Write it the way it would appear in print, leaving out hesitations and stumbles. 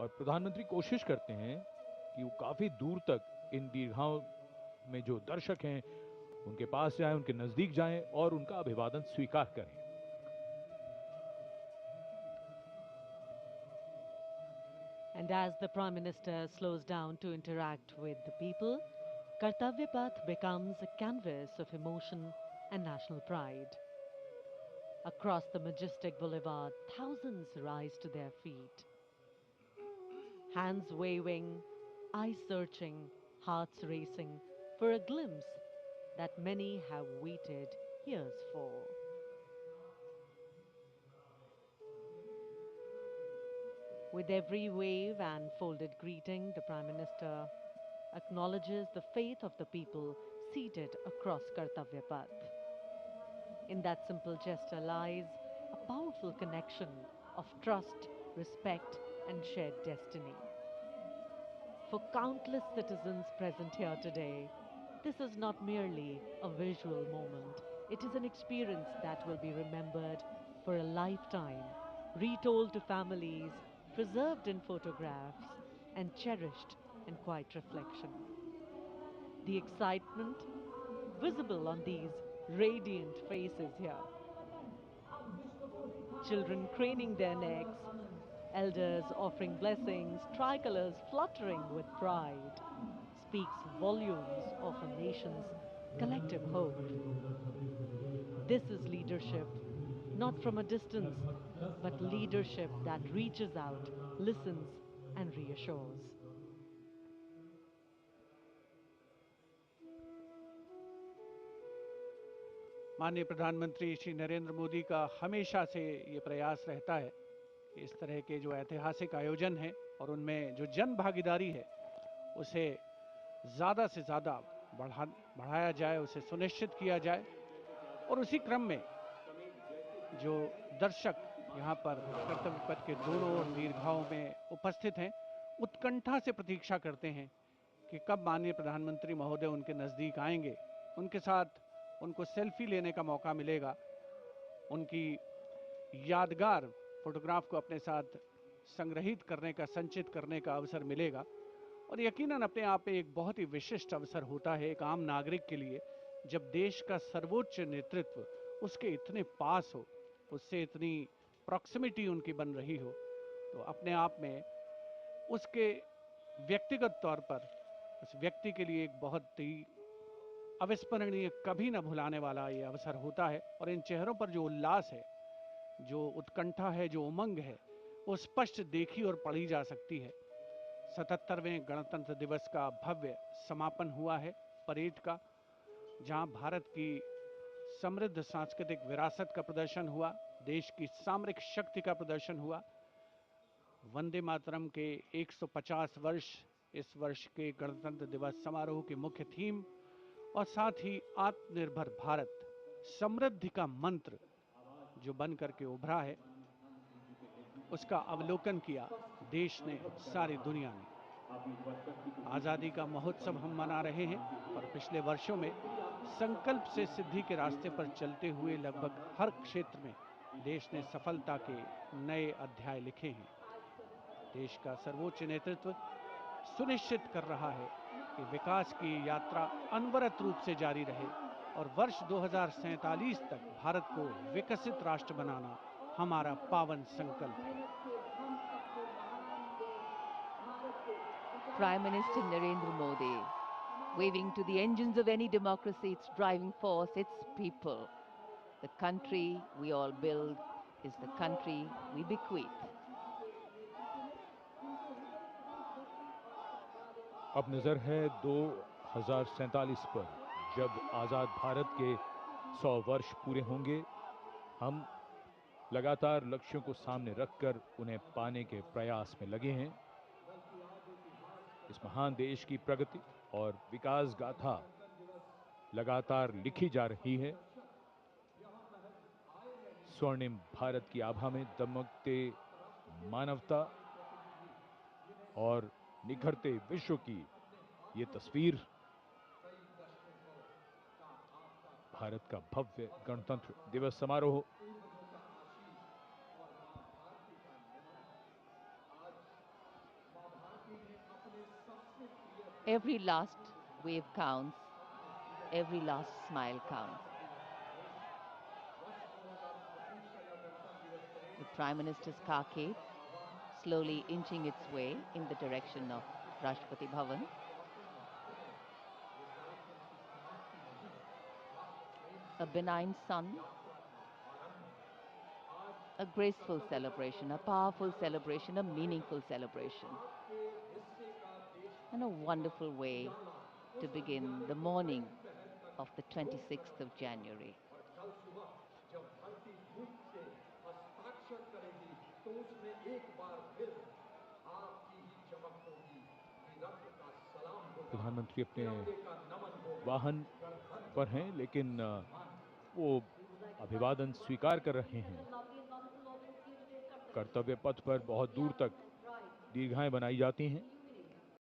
और प्रधानमंत्री कोशिश करते हैं कि वो काफी दूर तक इन दीर्घाओं में जो दर्शक हैं उनके पास जाएं, उनके नजदीक जाएं और उनका अभिवादन स्वीकार करें। And as the Prime Minister slows down to interact with the people, Kartavya Path becomes a canvas of emotion and national pride. Across the majestic boulevard, thousands rise to their feet. Hands waving, eyes searching, hearts racing for a glimpse that many have waited years for. With every wave and folded greeting, the Prime Minister acknowledges the faith of the people seated across Kartavya Path. In that simple gesture lies a powerful connection of trust, respect, and shared destiny. For countless citizens present here today, this is not merely a visual moment. It is an experience that will be remembered for a lifetime, retold to families, preserved in photographs, and cherished in quiet reflection. The excitement visible on these radiant faces here. Children craning their necks, elders offering blessings, tricolors fluttering with pride, speaks volumes of a nation's collective hope. This is leadership, not from a distance, but leadership that reaches out, listens, and reassures. माननीय प्रधानमंत्री श्री नरेंद्र मोदी का हमेशा से ये प्रयास रहता है कि इस तरह के जो ऐतिहासिक आयोजन हैं और उनमें जो जन भागीदारी है उसे ज़्यादा से ज़्यादा बढ़ाया जाए, उसे सुनिश्चित किया जाए। और उसी क्रम में जो दर्शक यहाँ पर कर्तव्य पथ के दोनों ओर दीर्घाओं में उपस्थित हैं, उत्कंठा से प्रतीक्षा करते हैं कि कब माननीय प्रधानमंत्री महोदय उनके नज़दीक आएंगे, उनके साथ उनको सेल्फी लेने का मौका मिलेगा, उनकी यादगार फोटोग्राफ को अपने साथ संग्रहित करने का, संचित करने का अवसर मिलेगा। और यकीनन अपने आप में एक बहुत ही विशिष्ट अवसर होता है एक आम नागरिक के लिए, जब देश का सर्वोच्च नेतृत्व उसके इतने पास हो, उससे इतनी प्रॉक्सिमिटी उनकी बन रही हो, तो अपने आप में उसके व्यक्तिगत तौर पर उस व्यक्ति के लिए एक बहुत ही अविस्मरणीय, कभी न भुलाने वाला ये अवसर होता है। और इन चेहरों पर जो उल्लास है, जो उत्कंठा है, जो उमंग है, वो स्पष्ट देखी और पढ़ी जा सकती है। 77वें गणतंत्र दिवस का भव्य समापन हुआ है परेड का, जहां भारत की समृद्ध सांस्कृतिक विरासत का प्रदर्शन हुआ, देश की सामरिक शक्ति का प्रदर्शन हुआ। वंदे मातरम के 150 वर्ष इस वर्ष के गणतंत्र दिवस समारोह की मुख्य थीम, और साथ ही आत्मनिर्भर भारत, समृद्धि का मंत्र जो बन करके उभरा है, उसका अवलोकन किया देश ने, सारी दुनिया ने। आज़ादी का महोत्सव हम मना रहे हैं और पिछले वर्षों में संकल्प से सिद्धि के रास्ते पर चलते हुए लगभग हर क्षेत्र में देश ने सफलता के नए अध्याय लिखे हैं। देश का सर्वोच्च नेतृत्व सुनिश्चित कर रहा है कि विकास की यात्रा अनवरत रूप से जारी रहे और वर्ष 2047 तक भारत को विकसित राष्ट्र बनाना हमारा पावन संकल्प है। Prime Minister Narendra Modi, waving to the engines of any democracy, its driving force, its people. The country we all build is the country we bequeath. अब नजर है 2047 पर, जब आजाद भारत के 100 वर्ष पूरे होंगे। हम लगातार लक्ष्यों को सामने रखकर उन्हें पाने के प्रयास में लगे हैं। इस महान देश की प्रगति और विकास गाथा लगातार लिखी जा रही है। स्वर्णिम भारत की आभा में दमकते मानवता और निखरते विश्व की ये तस्वीर भारत का भव्य गणतंत्र दिवस समारोह Every last wave counts, every last smile counts. The Prime Minister's carcade slowly inching its way in the direction of Rashtrapati Bhavan. A benign sun, a graceful celebration, a powerful celebration, a meaningful celebration, and a wonderful way to begin the morning of the 26th of January. प्रधानमंत्री अपने वाहन पर हैं, लेकिन वो अभिवादन स्वीकार कर रहे हैं। कर्तव्य पथ पर बहुत दूर तक दीर्घाएं बनाई जाती हैं।